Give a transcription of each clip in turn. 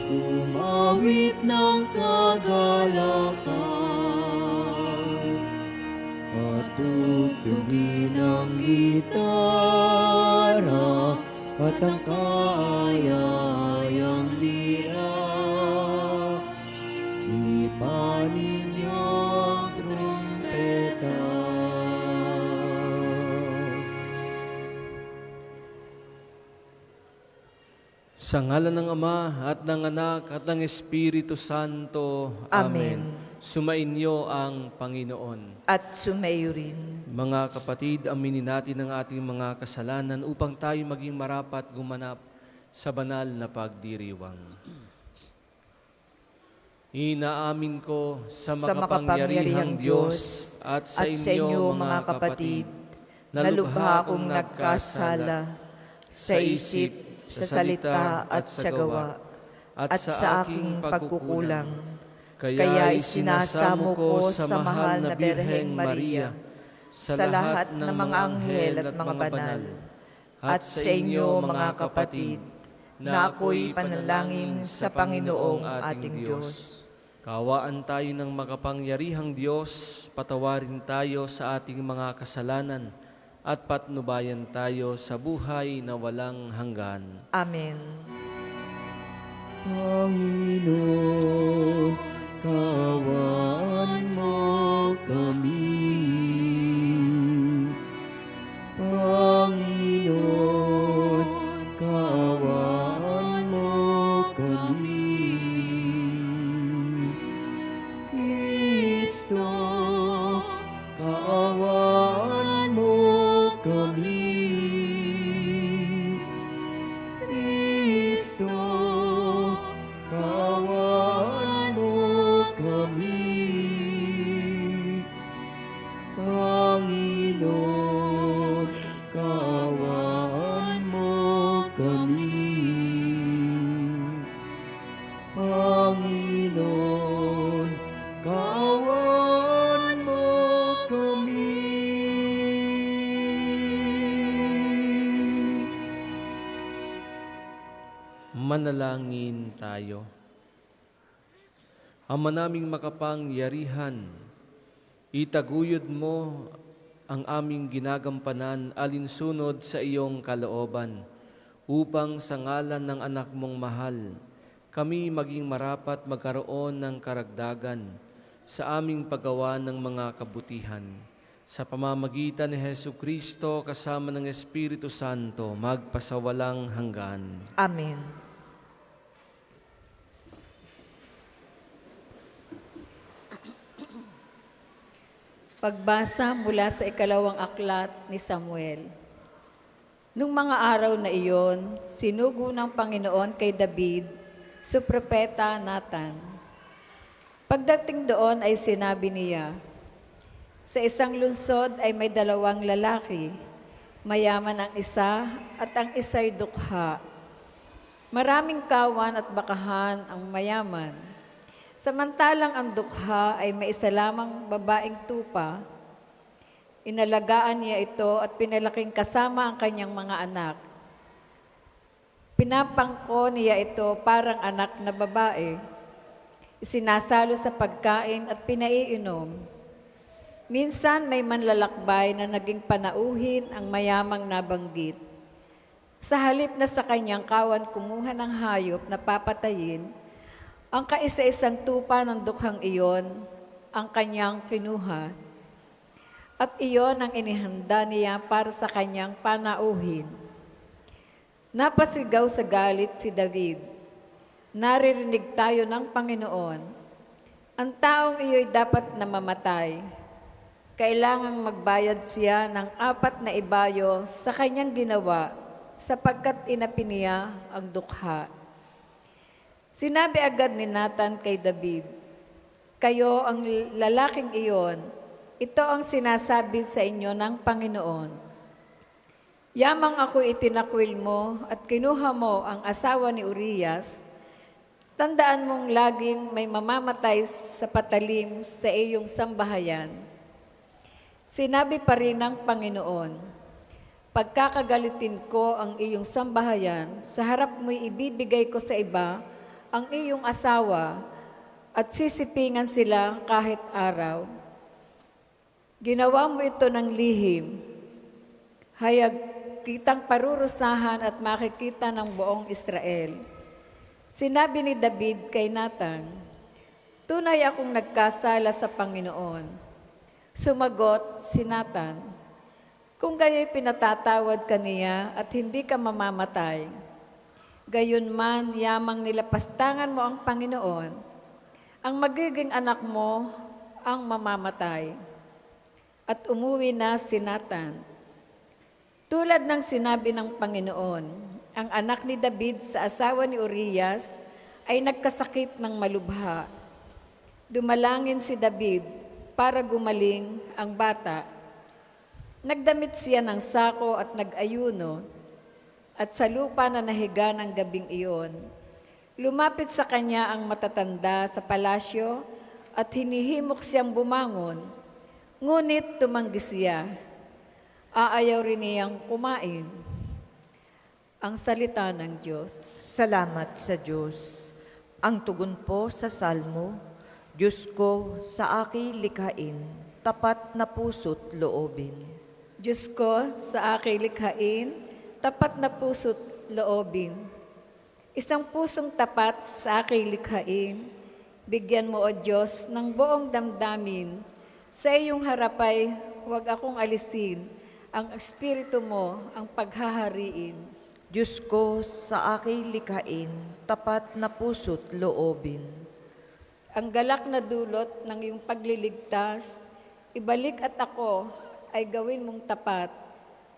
Umawit ng kagalakan at tutugin ng gitara at ang kaayayang lira. Ipanin niyo ang trumpeta. Sa ngalan ng Ama at ng Anak at ng Espiritu Santo. Amen. Sumainyo ang Panginoon. At sumayo rin. Mga kapatid, aminin natin ang ating mga kasalanan upang tayo maging marapat gumanap sa banal na pagdiriwang. Inaamin ko sa makapangyarihang Diyos at sa inyo mga kapatid na lubha akong nagkasala sa isip, sa salita at sa gawa, at sa aking pagkukulang. Kaya isinasamo ko sa mahal na Birheng Maria, sa lahat ng mga anghel at mga banal, at sa inyo mga kapatid, na ako'y panalangin sa Panginoong ating Diyos. Kawaan tayo ng makapangyarihang Diyos, patawarin tayo sa ating mga kasalanan, at patnubayan tayo sa buhay na walang hanggan. Amen. Panginoon, kaawaan mo kami. Panginoon, kaawaan mo kami. Kristo, kaawaan mo kami. Kristo, kaawaan mo kami. Panginoon, kaawaan mo kami. Panginoon, kaawaan mo kami. Manalangin tayo. Ama naming makapangyarihan, itaguyod mo ang aming ginagampanan alinsunod sa iyong kalooban, upang sa ngalan ng anak mong mahal, kami maging marapat magkaroon ng karagdagan sa aming paggawa ng mga kabutihan. Sa pamamagitan ni Jesucristo kasama ng Espiritu Santo, magpasawalang hanggan. Amen. Pagbasa mula sa ikalawang aklat ni Samuel. Nung mga araw na iyon, sinugo ng Panginoon kay David sa propeta Nathan. Pagdating doon ay sinabi niya, sa isang lungsod ay may 2 lalaki, mayaman ang isa at ang isa'y dukha. Maraming kawan at bakahan ang mayaman. Samantalang ang dukha ay may isa lamang babaeng tupa. Inalagaan niya ito at pinalaking kasama ang kanyang mga anak. Pinapangko niya ito parang anak na babae. Isinasalo sa pagkain at pinaiinom. Minsan may manlalakbay na naging panauhin ang mayamang nabanggit. Sa halip na sa kanyang kawan kumuha ng hayop na papatayin, ang kaisa-isang tupa ng dukhang iyon ang kanyang kinuha. At iyon ang inihanda niya para sa kanyang panauhin. Napasigaw sa galit si David. Naririnig tayo ng Panginoon. Ang taong iyo'y dapat na mamatay. Kailangang magbayad siya ng 4 na ibayo sa kanyang ginawa sapagkat inapi niya ang dukha. Sinabi agad ni Nathan kay David, kayo ang lalaking iyon, ito ang sinasabi sa inyo ng Panginoon. Yamang ako itinakwil mo at kinuha mo ang asawa ni Urias, tandaan mong laging may mamamatay sa patalim sa iyong sambahayan. Sinabi pa rin ng Panginoon, pagkakagalitin ko ang iyong sambahayan, sa harap mo'y ibibigay ko sa iba ang iyong asawa at sisipingan sila kahit araw. Ginawa mo ito ng lihim, hayag kitang parurusahan at makikita ng buong Israel. Sinabi ni David kay Nathan, "Tunay akong nagkasala sa Panginoon." Sumagot si Nathan, "Kung gayo'y pinatatawad ka niya at hindi ka mamamatay, gayon man yamang nilapastangan mo ang Panginoon, ang magiging anak mo ang mamamatay." At umuwi na si Nathan. Tulad ng sinabi ng Panginoon, ang anak ni David sa asawa ni Urias ay nagkasakit ng malubha. Dumalangin si David para gumaling ang bata. Nagdamit siya ng sako at nag-ayuno, at sa lupa na nahiga ng gabing iyon, lumapit sa kanya ang matatanda sa palasyo at hinihimok siyang bumangon. Ngunit tumanggi siya. Aayaw rin niyang kumain. Ang salita ng Diyos. Salamat sa Diyos. Ang tugon po sa salmo, Diyos ko sa aki likhain, tapat na puso't loobin. Diyos ko sa aking likhain, tapat na puso't loobin. Isang pusong tapat sa aking likhain, bigyan mo, O Diyos, ng buong damdamin. Sa iyong harapay, huwag akong alisin, ang espiritu mo ang paghahariin. Diyos ko sa aking likhain, tapat na puso't loobin. Ang galak na dulot ng iyong pagliligtas, ibalik at ako ay gawin mong tapat.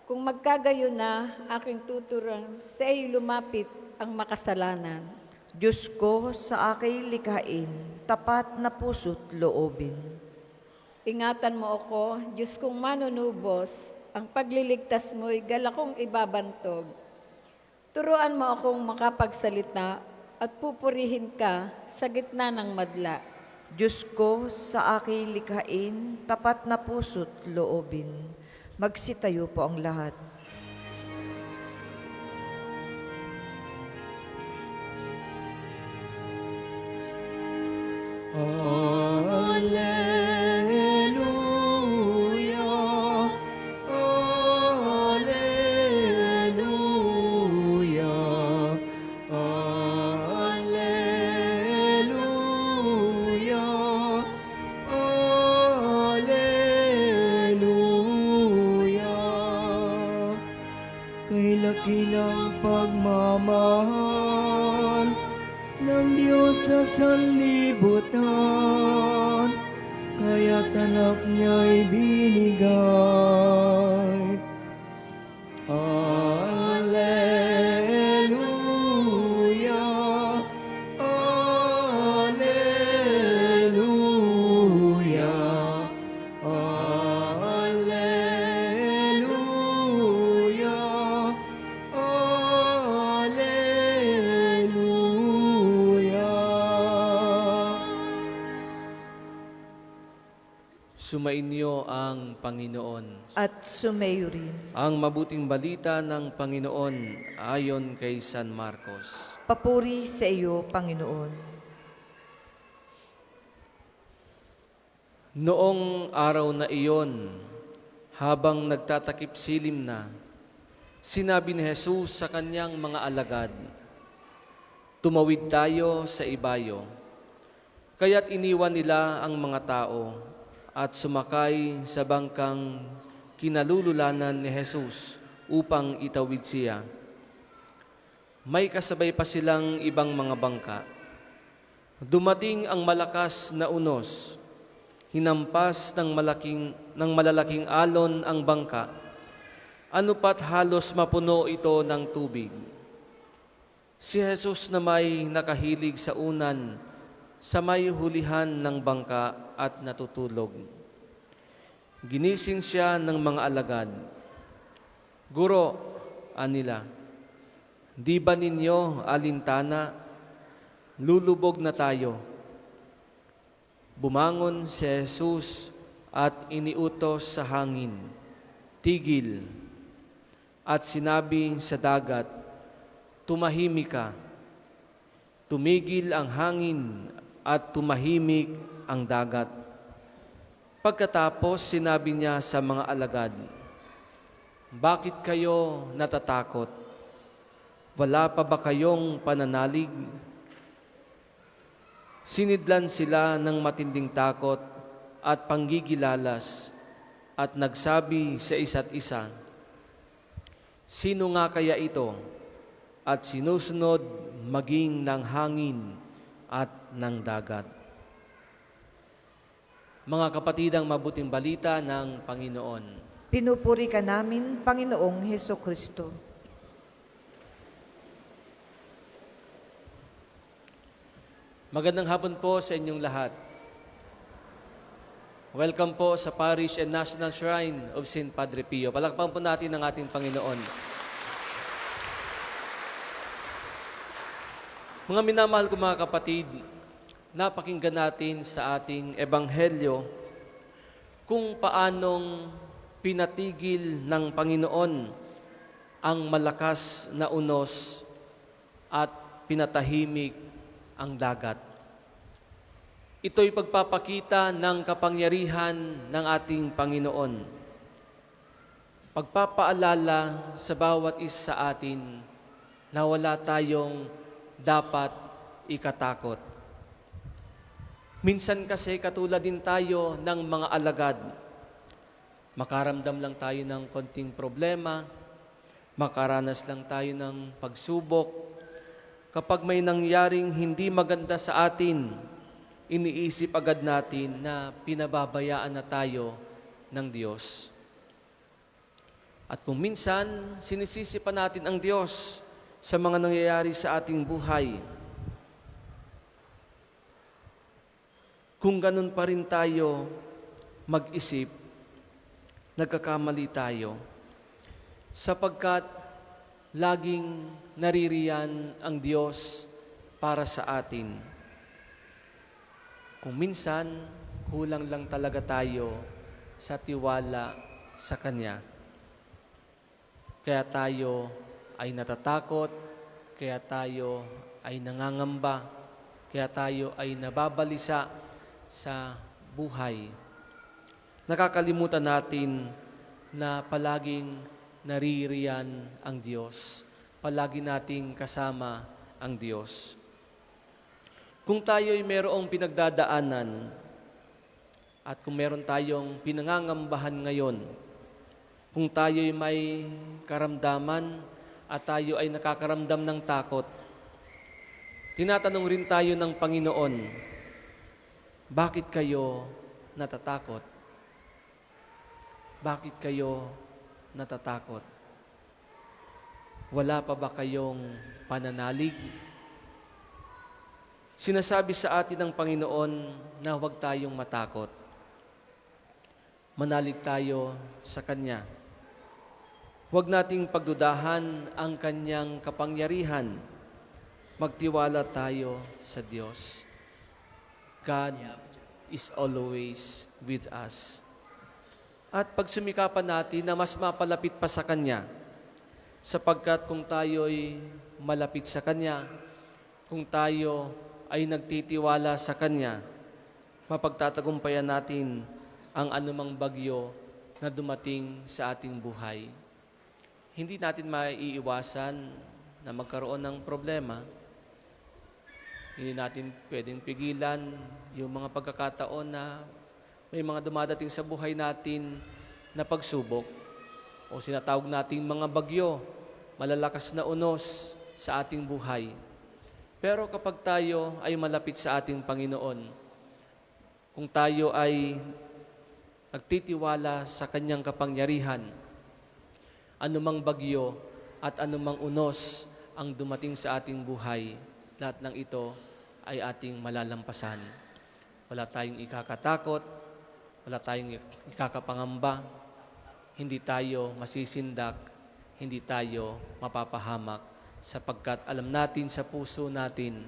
Kung magkagayon na aking tuturang sa iyo lumapit ang makasalanan. Diyos ko sa aking likhain, tapat na puso't loobin. Ingatan mo ako, Diyos kong manunubos, ang pagliligtas mo'y galakong ibabantog. Turuan mo akong makapagsalita at pupurihin ka sa gitna ng madla. Diyos ko sa aking likhain, tapat na puso't loobin. Magsitayo po ang lahat. Alleluia, Alleluia, Alleluia, Alleluia. Kay laki ng pagmamahal ng Diyos sa sanlibutan, kaya't anak niya'y binigay. Alleluia, Alleluia, Alleluia, Alleluia. Sumainyo ang Panginoon. At sumayo rin. Ang mabuting balita ng Panginoon ayon kay San Marcos. Papuri sa iyo, Panginoon. Noong araw na iyon, habang nagtatakip silim na, sinabi ni Jesus sa kanyang mga alagad, "Tumawid tayo sa ibayo." Kaya't iniwan nila ang mga tao at sumakay sa bangkang kinalululanan ni Jesus upang itawid siya. May kasabay pa silang ibang mga bangka. Dumating ang malakas na unos. Hinampas ng malalaking alon ang bangka. Ano pat halos mapuno ito ng tubig. Si Jesus na may nakahilig sa unan, sa may hulihan ng bangka at natutulog. Ginising siya ng mga alagad. "Guro," anila, "di ba ninyo alintana? Lulubog na tayo." Bumangon si Jesus at iniutos sa hangin, "Tigil." At sinabi sa dagat, "Tumahimik ka." Tumigil ang hangin at tumahimik ang dagat. Pagkatapos sinabi niya sa mga alagad, "Bakit kayo natatakot? Wala pa ba kayong pananalig?" Sinidlan sila ng matinding takot at panggigilalas at nagsabi sa isa't isa, "Sino nga kaya ito at sinusunod maging ng hangin at ng dagat?" Mga kapatidang mabuting balita ng Panginoon. Pinupuri ka namin, Panginoong Hesukristo. Magandang hapon po sa inyong lahat. Welcome po sa Parish and National Shrine of St. Padre Pio. Palakpakan po natin ang ating Panginoon. Mga minamahal ko mga kapatid, napakinggan natin sa ating Ebanghelyo kung paanong pinatigil ng Panginoon ang malakas na unos at pinatahimik ang dagat. Ito'y pagpapakita ng kapangyarihan ng ating Panginoon. Pagpapaalala sa bawat isa sa atin na wala tayong dapat ikatakot. Minsan kasi katulad din tayo ng mga alagad. Makaramdam lang tayo ng konting problema, makaranas lang tayo ng pagsubok. Kapag may nangyaring hindi maganda sa atin, iniisip agad natin na pinababayaan na tayo ng Diyos. At kung minsan, sinisisi pa natin ang Diyos sa mga nangyayari sa ating buhay. Kung ganun pa rin tayo mag-isip, nagkakamali tayo. Sapagkat laging naririyan ang Diyos para sa atin. Kung minsan, kulang lang talaga tayo sa tiwala sa Kanya. Kaya tayo ay natatakot, kaya tayo ay nangangamba, kaya tayo ay nababalisa sa buhay. Nakakalimutan natin na palaging naririyan ang Diyos. Palagi nating kasama ang Diyos. Kung tayo'y mayroong pinagdadaanan at kung meron tayong pinangangambahan ngayon, kung tayo'y may karamdaman at tayo ay nakakaramdam ng takot, tinatanong rin tayo ng Panginoon, bakit kayo natatakot? Bakit kayo natatakot? Wala pa ba kayong pananalig? Sinasabi sa atin ng Panginoon na huwag tayong matakot. Manalig tayo sa Kanya. Huwag nating pagdudahan ang Kanyang kapangyarihan. Magtiwala tayo sa Diyos. God is always with us. At pagsumikapan natin na mas mapalapit pa sa Kanya, sapagkat kung tayo'y malapit sa Kanya, kung tayo ay nagtitiwala sa Kanya, mapagtatagumpayan natin ang anumang bagyo na dumating sa ating buhay. Hindi natin maiiwasan na magkaroon ng problema. Hindi natin pwedeng pigilan yung mga pagkakataon na may mga dumadating sa buhay natin na pagsubok o sinatawag nating mga bagyo, malalakas na unos sa ating buhay. Pero kapag tayo ay malapit sa ating Panginoon, kung tayo ay nagtitiwala sa Kanyang kapangyarihan, anumang bagyo at anumang unos ang dumating sa ating buhay, lahat ng ito ay ating malalampasan. Wala tayong ikakatakot, wala tayong ikakapangamba, hindi tayo masisindak, hindi tayo mapapahamak, sapagkat alam natin sa puso natin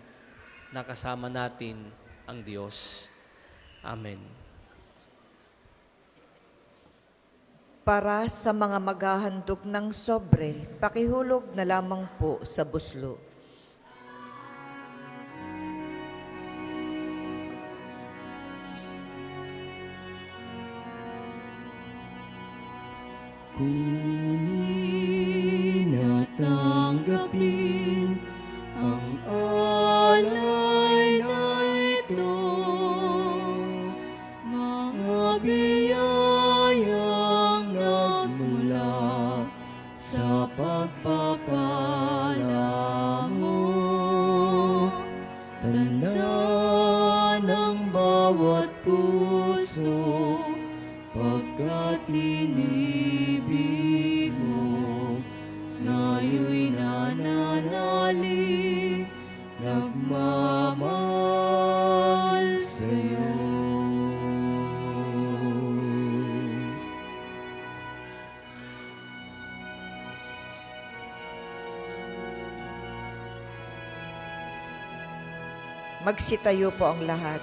na kasama natin ang Diyos. Amen. Para sa mga maghahandog ng sobre, pakihulog na lamang po sa buslo. Kunin at tanggapin ang alay na ito, mga biyayang nagmula sa pagpapala mo. Tanda ng bawat puso, pagkat inibig mo, ngayo'y nananalig, nagmamahal sa'yo. Magsitayo po ang lahat.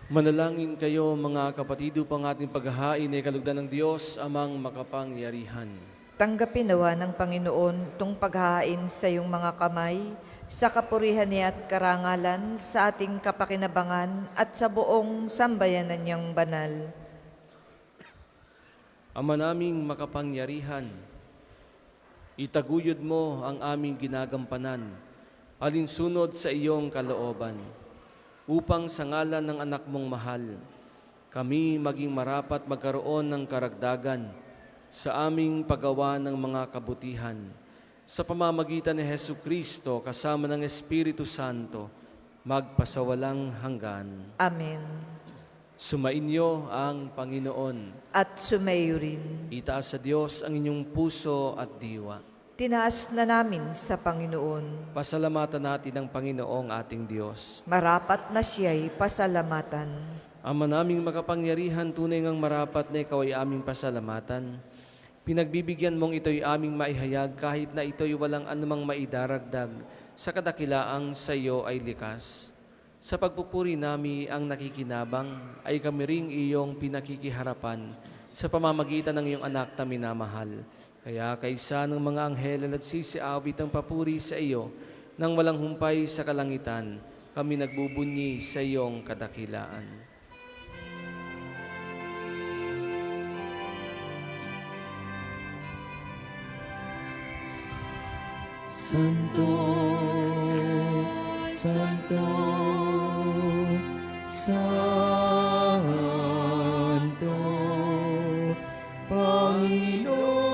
Manalangin kayo mga kapatid upang ating paghahain ay kalugdan ng Diyos amang makapangyarihan. Tanggapin nawa ng Panginoon itong paghahain sa iyong mga kamay, sa kapurihan niya at karangalan, sa ating kapakinabangan at sa buong sambayanan niyang banal. Ama naming makapangyarihan, itaguyod mo ang aming ginagampanan, alinsunod sa iyong kalooban, upang sa ngalan ng anak mong mahal, kami maging marapat magkaroon ng karagdagan sa aming paggawa ng mga kabutihan, sa pamamagitan ni Hesukristo kasama ng Espiritu Santo, magpasawalang hanggan. Amen. Sumainyo ang Panginoon. At sumayo rin. Itaas sa Diyos ang inyong puso at diwa. Tinaas na namin sa Panginoon. Pasalamatan natin ang Panginoong ating Diyos. Marapat na siya'y pasalamatan. Ama naming makapangyarihan, tunay ngang marapat na ikaw ay aming pasalamatan. Pinagbibigyan mong ito'y aming maihayag kahit na ito'y walang anumang maidaragdag sa kadakilaang sa iyo ay likas. Sa pagpupuri nami ang nakikinabang ay kami ring iyong pinakikiharapan sa pamamagitan ng iyong anak na minamahal. Kaya kaisa ng mga anghel na nagsisiawit ang papuri sa iyo nang walang humpay sa kalangitan, kami nagbubunyi sa iyong kadakilaan. Santo, Santo, Santo, Panginoong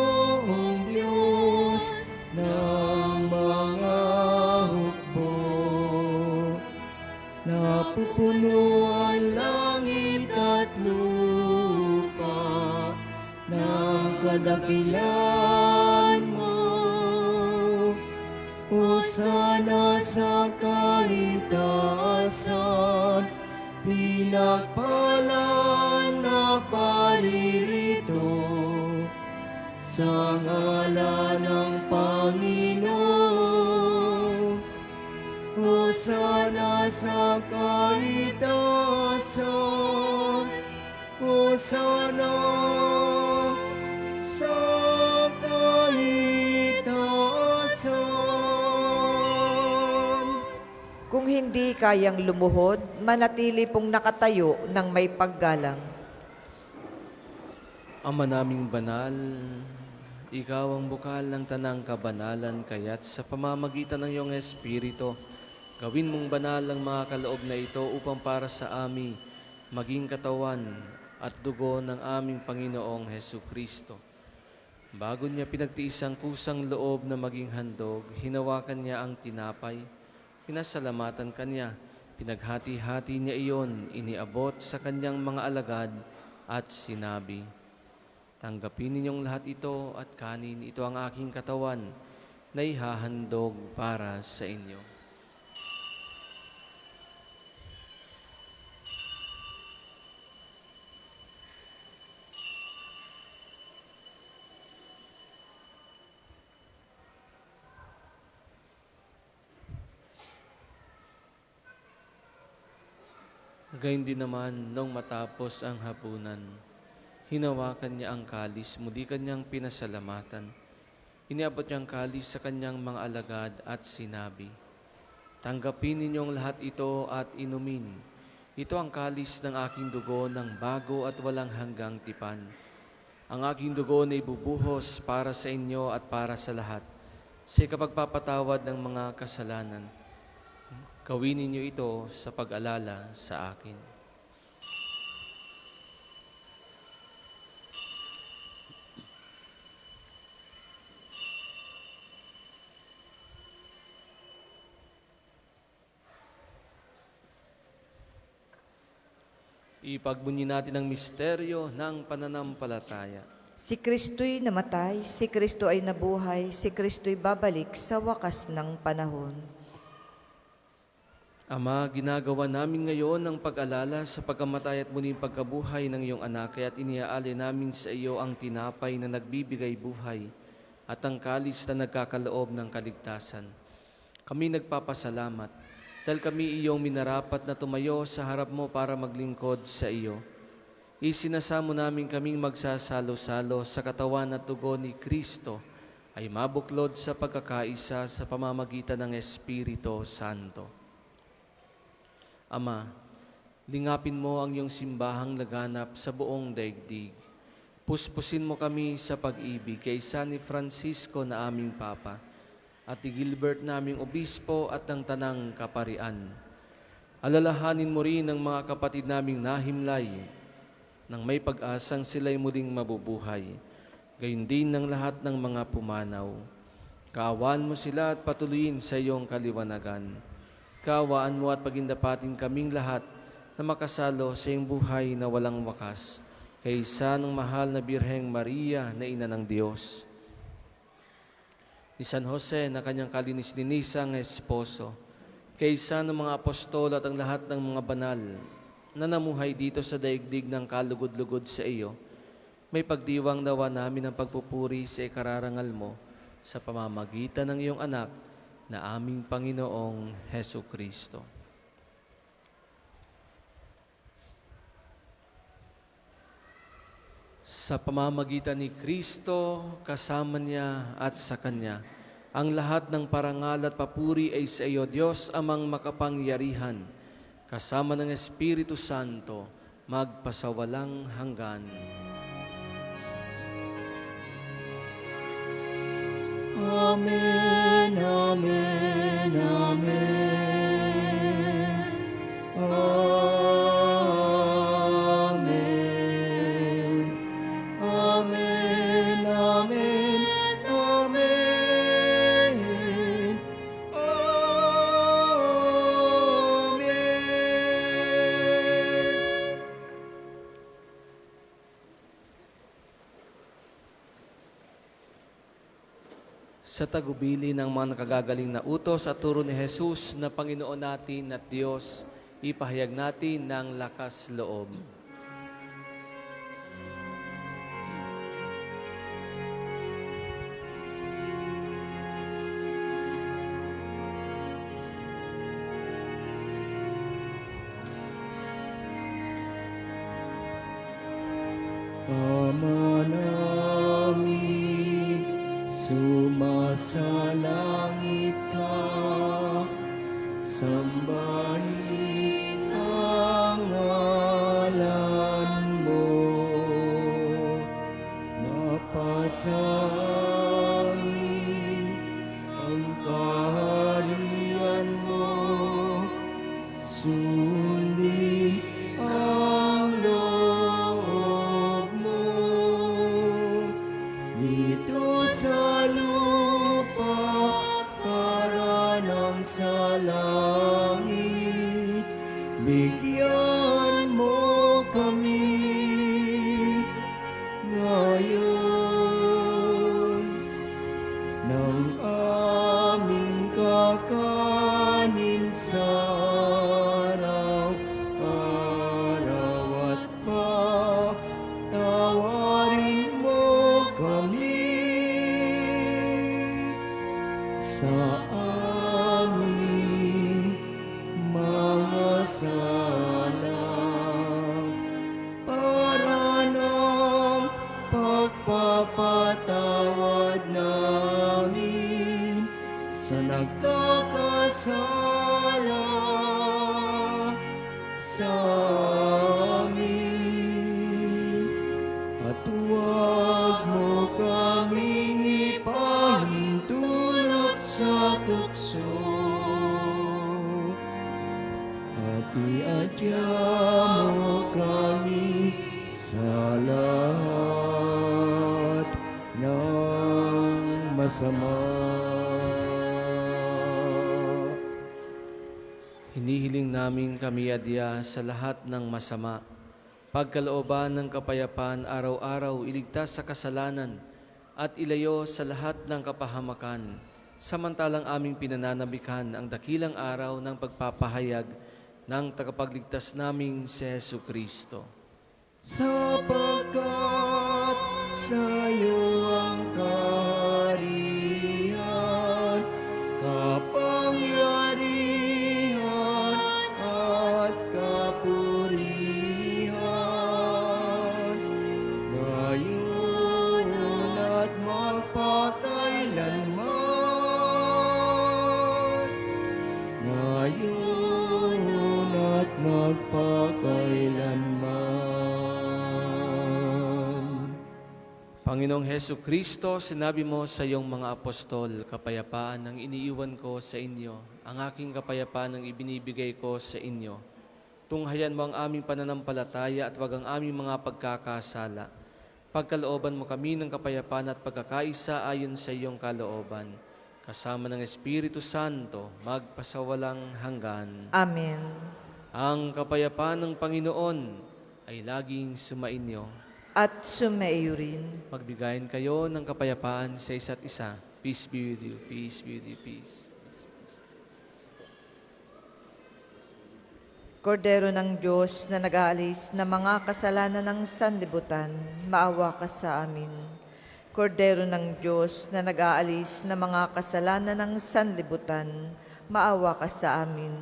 Diyos ng mga hukbo, napupuno ang langit at lupa ng kadakilan mo. Hosana sa kaitaasan, pinagpalang na paririto, sa ngalan ng Panginoon. Hosana sa kaitaasan, Hosana sa kaitaasan. Kung hindi kayang lumuhod, manatili pong nakatayo ng may paggalang. Ama naming banal, ikaw ang bukal ng tanang kabanalan, kaya't sa pamamagitan ng iyong Espiritu, gawin mong banal ang mga kaloob na ito upang para sa amin maging katawan at dugo ng aming Panginoong Hesukristo. Bago niya pinagtiis ang kusang loob na maging handog, hinawakan niya ang tinapay, pinasalamatan kanya, pinaghati-hati niya iyon, iniabot sa kanyang mga alagad at sinabi, "Tanggapin ninyong lahat ito at kanin, ito ang aking katawan na ihahandog para sa inyo." Gayun din naman, nung matapos ang hapunan, hinawakan niya ang kalis, muli kanyang pinasalamatan. Iniabot niya ang kalis sa kanyang mga alagad at sinabi, "Tanggapin ninyong lahat ito at inumin. Ito ang kalis ng aking dugo ng bago at walang hanggang tipan. Ang aking dugo na ibubuhos para sa inyo at para sa lahat, sa kapagpapatawad ng mga kasalanan. Gawin ninyo ito sa pag-alala sa akin. Ipagbunyi natin ang misteryo ng pananampalataya. Si Kristo'y namatay, si Kristo ay nabuhay, si Kristo'y babalik sa wakas ng panahon. Ama, ginagawa namin ngayon ang pag-alala sa pagkamatay at muling pagkabuhay ng iyong anak, kaya't iniaalay namin sa iyo ang tinapay na nagbibigay buhay at ang kalis na nagkakaloob ng kaligtasan. Kami nagpapasalamat dahil kami iyong minarapat na tumayo sa harap mo para maglingkod sa iyo. Isinasamo namin kaming magsasalo-salo sa katawan at dugo ni Kristo ay mabuklod sa pagkakaisa sa pamamagitan ng Espiritu Santo. Ama, lingapin mo ang iyong simbahang laganap sa buong daigdig. Puspusin mo kami sa pag-ibig kay San Francisco na aming Papa, at ni Gilbert naming obispo at ng tanang kaparian. Alalahanin mo rin ang mga kapatid naming nahimlay, nang may pag-asang sila'y muling mabubuhay, gayon din ng lahat ng mga pumanaw. Kaawaan mo sila at patuloyin sa iyong kaliwanagan. Kaawaan mo at pagindapatin kaming lahat na makasalo sa iyong buhay na walang wakas, kaysa ng mahal na Birheng Maria na Ina ng Diyos, ni San Jose na kanyang kalinis-linisang esposo, kaysa ng mga apostol at ang lahat ng mga banal na namuhay dito sa daigdig ng kalugod-lugod sa iyo, may pagdiwang nawa namin ang pagpupuri sa ikararangal mo sa pamamagitan ng iyong anak na aming Panginoong Hesu Kristo. Sa pamamagitan ni Kristo, kasama niya at sa Kanya, ang lahat ng parangal at papuri ay sa iyo, Diyos amang makapangyarihan, kasama ng Espiritu Santo, magpasawalang hanggan. Amen, amen, amen. Amen. Amen, amen, amen. Amen. Sa tagubili ng mga nakagagaling na utos at turo ni Jesus na Panginoon natin at Diyos, ipahayag natin ng lakas loob. Ama namin, sumasalangit ka, sambahin ang ngalan mo, mapasangin ang kaharian mo, sundin ang loob mo, dito sa lupa para nang sa langit. Bigyan mo kami ngayon ng aming kakanin sa araw-araw, at patawarin mo kami sa aming mga sala, para ng pagpapatawad namin sa nagkakasala, sa amin, at huwag mo kaming ipahintulot sa tukso, at iadya mo kami sa lahat ng masama. Hinihiling namin kami adya sa lahat ng masama, pagkalooban ng kapayapaan araw-araw, iligtas sa kasalanan at ilayo sa lahat ng kapahamakan, samantalang aming pinananabikan ang dakilang araw ng pagpapahayag ng tagapagligtas naming si Hesu Kristo. Sapagkat sa'yo ang kaharian, kapangyarihan at kapurihan, ngayon at magpakailanman, ngayon at magpakailanman. Panginoong Hesu Kristo, sinabi mo sa iyong mga apostol, kapayapaan ang iniiwan ko sa inyo, ang aking kapayapaan ang ibinibigay ko sa inyo. Tunghayan mo ang aming pananampalataya at wag ang aming mga pagkakasala. Pagkalooban mo kami ng kapayapaan at pagkakaisa ayon sa iyong kalooban. Kasama ng Espiritu Santo, magpasawalang hanggan. Amen. Ang kapayapaan ng Panginoon ay laging sumainyo. At sumaiyo rin. Magbigayin kayo ng kapayapaan sa isa't isa. Peace be with you. Peace be with you. Peace. Kordero ng Diyos na nag-aalis na mga kasalanan ng sanlibutan, maawa ka sa amin. Kordero ng Diyos na nag-aalis na mga kasalanan ng sanlibutan, maawa ka sa amin.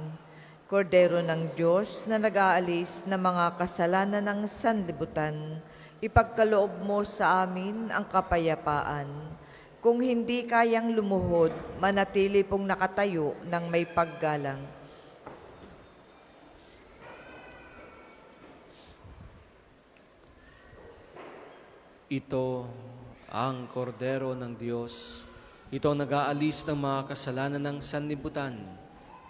Kordero ng Diyos na nag-aalis na mga kasalanan ng sanlibutan, ipagkaloob mo sa amin ang kapayapaan. Kung hindi kayang lumuhod, manatili pong nakatayo ng may paggalang. Ito ang kordero ng Diyos. Ito ang nag-aalis ng mga kasalanan ng sanlibutan.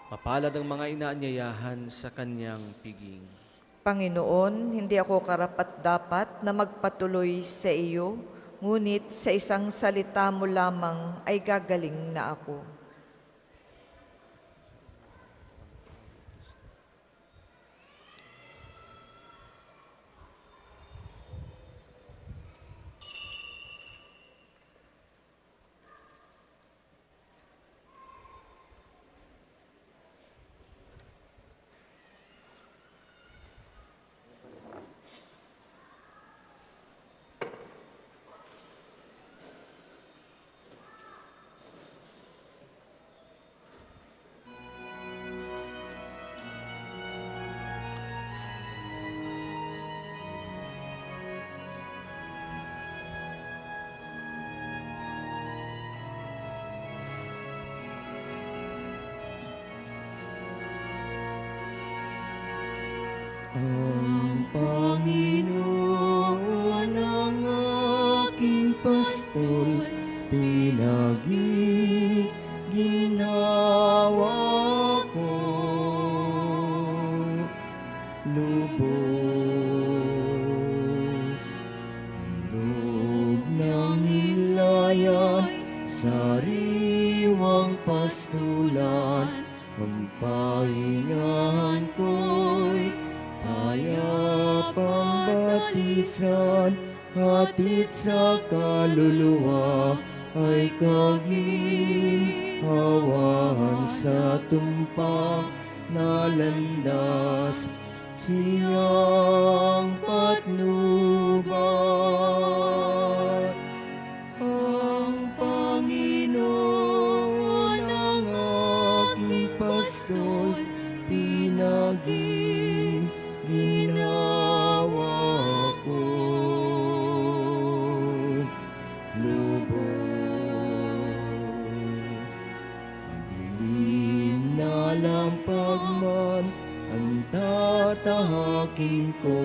Mapalad ang mga inaanyayahan sa kanyang piging. Panginoon, hindi ako karapat-dapat na magpatuloy sa iyo, ngunit sa isang salita mo lamang ay gagaling na ako. Ang Panginoon ang aking pastol, pinagiginawa ko. Lubos handog ng hilayan, sariwang pastulan, ang pahingahan ko'y payapang batisan, hatid sa kaluluwa ay kaginhawahan sa tumpak na landas, siyang patnubay. Ang Panginoon ang aking pastol, pinagiginawa ko. Lubos, madilim na lampag man ang tatahakin ko.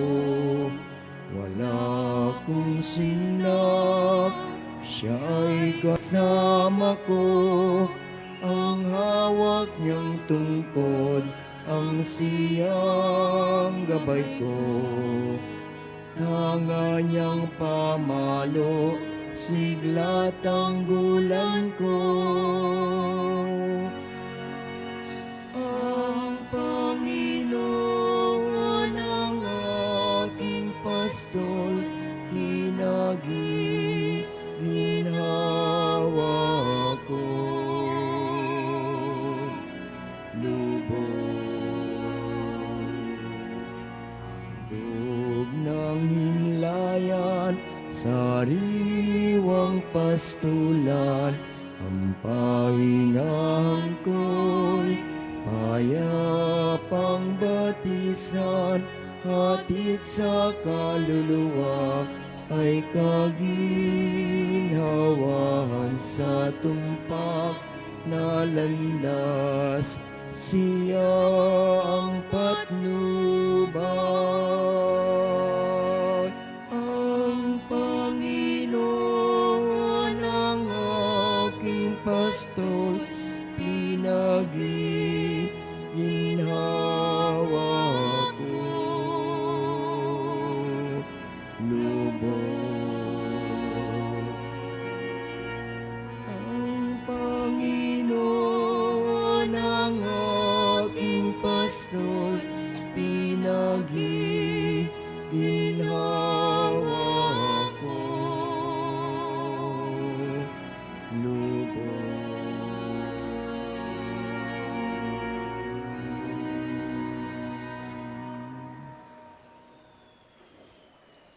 Wala kong sinap, siya ay kasama ko. Ang hawak niyang tungkod, ang siyang gabay ko. Tanga niyang pamalo, sigla tanggulan ko. Ang Panginoon ang aking pastol, ginhawa ko. Dug ng himlayan, sariwang pastulan, ang pahingahan ko'y payapang batisan, hatid sa kaluluwa ay kaginhawahan sa tumpak na landas. Siya ang patnubay. Ang Panginoon ang aking pastol, ginhawa ko. Lubos. Ang Panginoon ang aking pastol, ginhawa ko.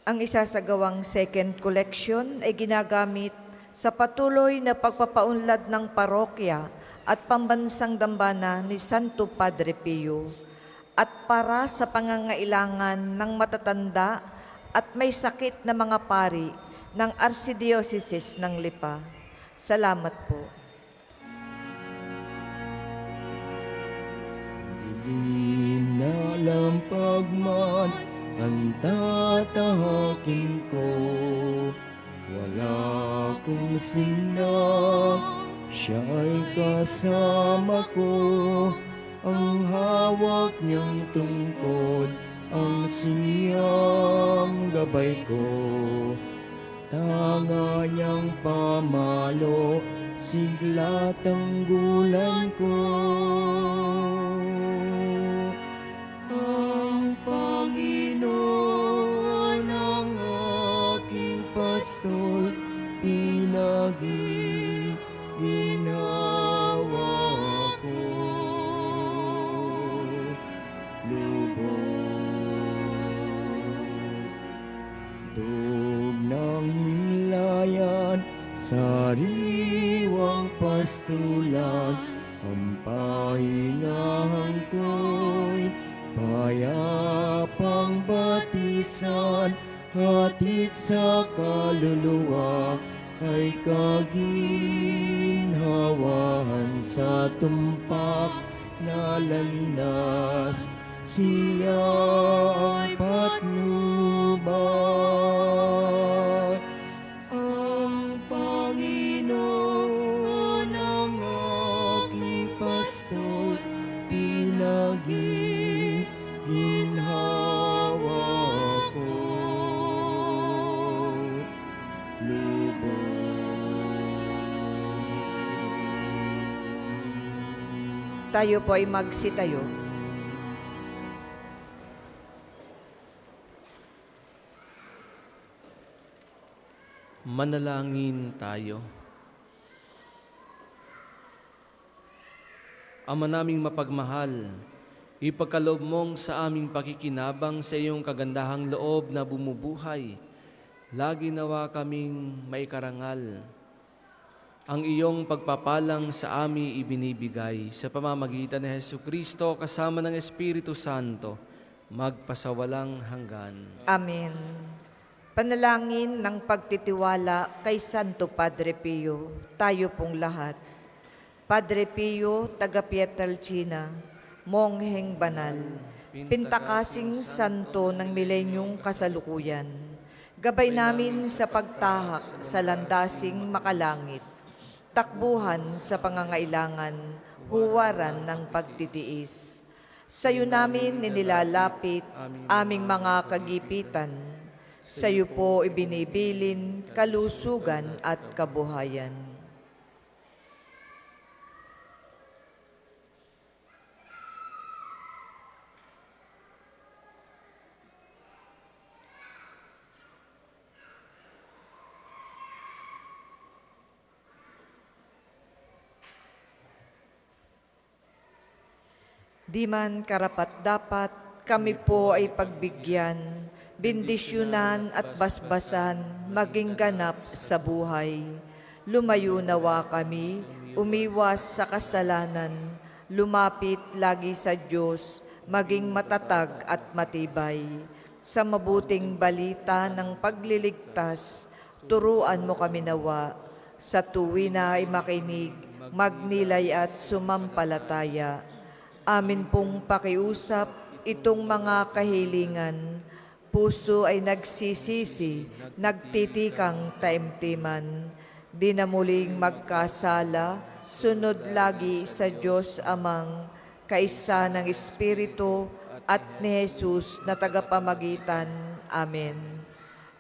Ang isasagawang second collection ay ginagamit sa patuloy na pagpapaunlad ng parokya at pambansang dambana ni Santo Padre Pio at para sa pangangailangan ng matatanda at may sakit na mga pari ng Archdiocese ng Lipa. Salamat po. Dilim na lampag man ang tatahakin ko. Wala kong sindak, siya ay kasama ko. Ang hawak niyang tungkod, ang siyang gabay ko. Tanga niyang pamalo, sigla tanggulan ko. Ang Panginoon ang aking pastol, ginhawa ko. Lubos. Dug ng himlayan, sariwang pastulan, ang pahingahan ko'y payapang batisan, hatid sa kaluluwa ay kaginhawahan sa tumpak na landas. Siya ang patnubay. Ang Panginoon ang aking pastol, ginhawa ko. Tayo po ay magsitayo. Manalangin tayo. Ama naming mapagmahal, ipagkaloob mong sa aming pakikinabang sa iyong kagandahang loob na bumubuhay. Lagi nawa kaming maikarangal. Ang iyong pagpapalang sa amin ibinibigay sa pamamagitan ni Jesucristo kasama ng Espiritu Santo, magpasawalang hanggan. Amen. Panalangin ng pagtitiwala kay Santo Padre Pio, tayo pong lahat. Padre Pio, taga Pietrelcina, mongheng banal, pintakasing santo ng milenyong kasalukuyan. Gabay namin sa pagtahak sa landasing makalangit, takbuhan sa pangangailangan, huwaran ng pagtitiis. Sa'yo namin inilalapit aming mga kagipitan. Sa'yo po ibinibilin kalusugan at kabuhayan. Di man karapat-dapat, kami po ay pagbigyan, bendisyonan at basbasan, maging ganap sa buhay. Lumayo nawa kami, umiwas sa kasalanan, lumapit lagi sa Diyos, maging matatag at matibay. Sa mabuting balita ng pagliligtas, turuan mo kami nawa. Sa tuwi na ay makinig, magnilay at sumampalataya. Amin pong pakiusap itong mga kahilingan. Puso ay nagsisisi, nagtitikang taimtiman. Di na muling magkasala, sunod lagi sa Diyos Amang, kaisa ng Espiritu at ni Jesus na tagapamagitan. Amen.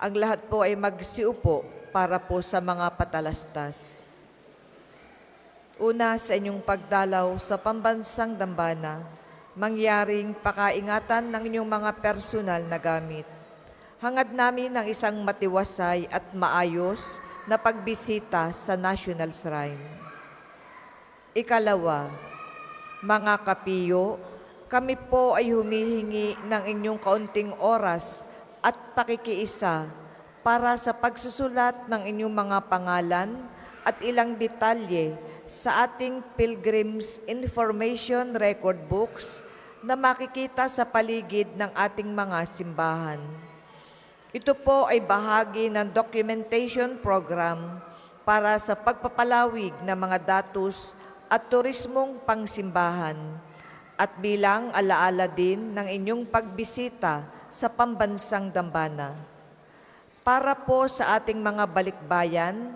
Ang lahat po ay magsiupo para po sa mga patalastas. Una, sa inyong pagdalaw sa pambansang dambana, mangyaring pakaingatan ng inyong mga personal na gamit. Hangad namin ang isang matiwasay at maayos na pagbisita sa National Shrine. Ikalawa, mga kapiyo, kami po ay humihingi ng inyong kaunting oras at pakikiisa para sa pagsusulat ng inyong mga pangalan at ilang detalye sa ating Pilgrim's Information Record Books na makikita sa paligid ng ating mga simbahan. Ito po ay bahagi ng documentation program para sa pagpapalawig ng mga datos at turismong pangsimbahan at bilang alaala din ng inyong pagbisita sa pambansang dambana. Para po sa ating mga balikbayan,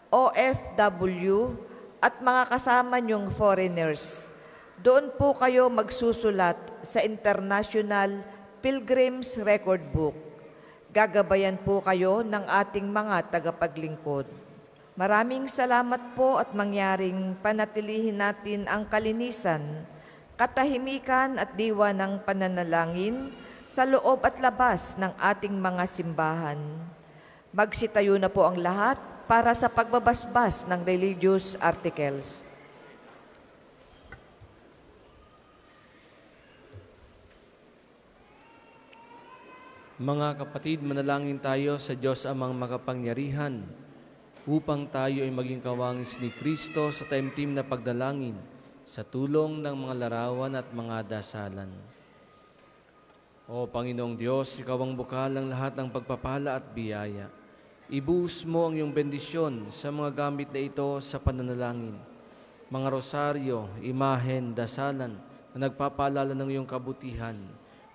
OFW, at mga kasama niyong foreigners, doon po kayo magsusulat sa International Pilgrim's Record Book. Gagabayan po kayo ng ating mga tagapaglingkod. Maraming salamat po at mangyaring panatilihin natin ang kalinisan, katahimikan at diwa ng pananalangin sa loob at labas ng ating mga simbahan. Magsitayo na po ang lahat para sa pagbabasbas ng religious articles. Mga kapatid, manalangin tayo sa Diyos Amang makapangyarihan upang tayo ay maging kawangis ni Kristo sa taimtim na pagdalangin sa tulong ng mga larawan at mga dasalan. O Panginoong Diyos, Ikaw ang bukal ng lahat ng pagpapala at biyaya. Ibuhos mo ang iyong bendisyon sa mga gamit na ito sa pananalangin. Mga rosaryo, imahen, dasalan na nagpapaalala ng iyong kabutihan,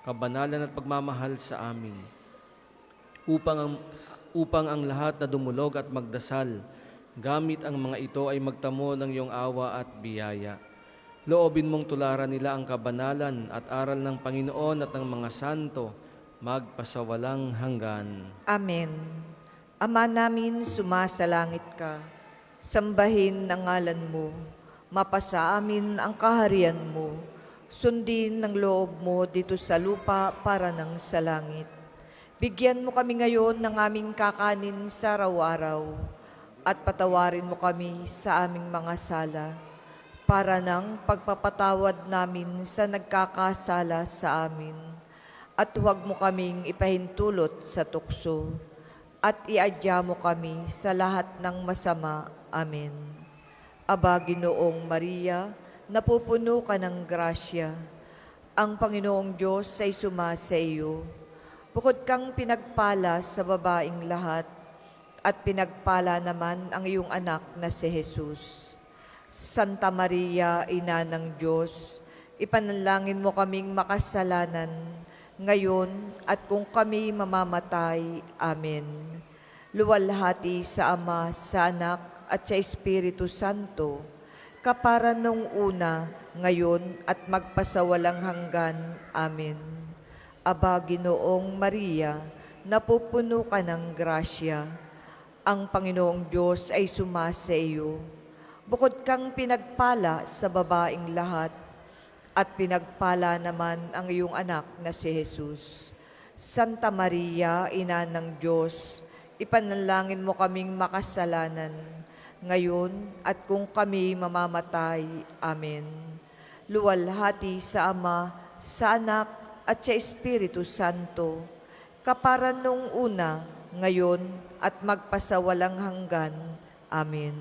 kabanalan at pagmamahal sa amin. Upang ang lahat na dumulog at magdasal, gamit ang mga ito ay magtamo ng iyong awa at biyaya. Loobin mong tularan nila ang kabanalan at aral ng Panginoon at ng mga santo, magpasawalang hanggan. Amen. Ama namin, sumasalangit ka. Sambahin ang ngalan mo. Mapasa amin ang kaharian mo. Sundin ang loob mo dito sa lupa para ng sa langit. Bigyan mo kami ngayon ng aming kakanin sa araw-araw at patawarin mo kami sa aming mga sala para ng pagpapatawad namin sa nagkakasala sa amin. At huwag mo kaming ipahintulot sa tukso at iadya mo kami sa lahat ng masama. Amen. Aba, Ginoong Maria, napupuno ka ng grasya. Ang Panginoong Diyos ay sumasa iyo. Bukod kang pinagpala sa babaing lahat, at pinagpala naman ang iyong anak na si Jesus. Santa Maria, Ina ng Diyos, ipanalangin mo kaming makasalanan, ngayon at kung kami mamamatay. Amen. Luwalhati sa Ama, sa Anak, at sa Espiritu Santo, kapara nung una, ngayon at magpasawalang hanggan. Amen. Aba, Ginoong Maria, napupuno ka ng grasya. Ang Panginoong Diyos ay sumasa iyo. Bukod kang pinagpala sa babaing lahat, at pinagpala naman ang iyong anak na si Jesus. Santa Maria, Ina ng Diyos, ipanalangin mo kaming makasalanan, ngayon at kung kami mamamatay. Amen. Luwalhati sa Ama, sa Anak, at sa Espiritu Santo, kapara nung una, ngayon, at magpasawalang hanggan. Amen.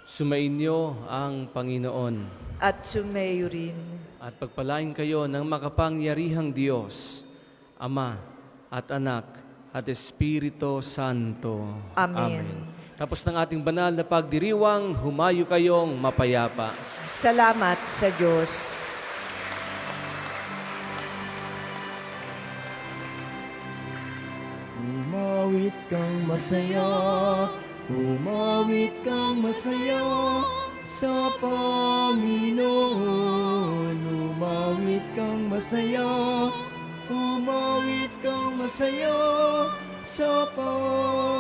Sumainyo ang Panginoon At sumayo rin. at pagpalain kayo ng makapangyarihang Diyos, Ama at Anak at Espiritu Santo. Amen. Tapos ng ating banal na pagdiriwang, humayo kayong mapayapa. Salamat sa Diyos. Umawit kang masaya, umawit kang masaya sa Panginoon. Umawit kang masaya, umawit kang masaya sa Panginoon.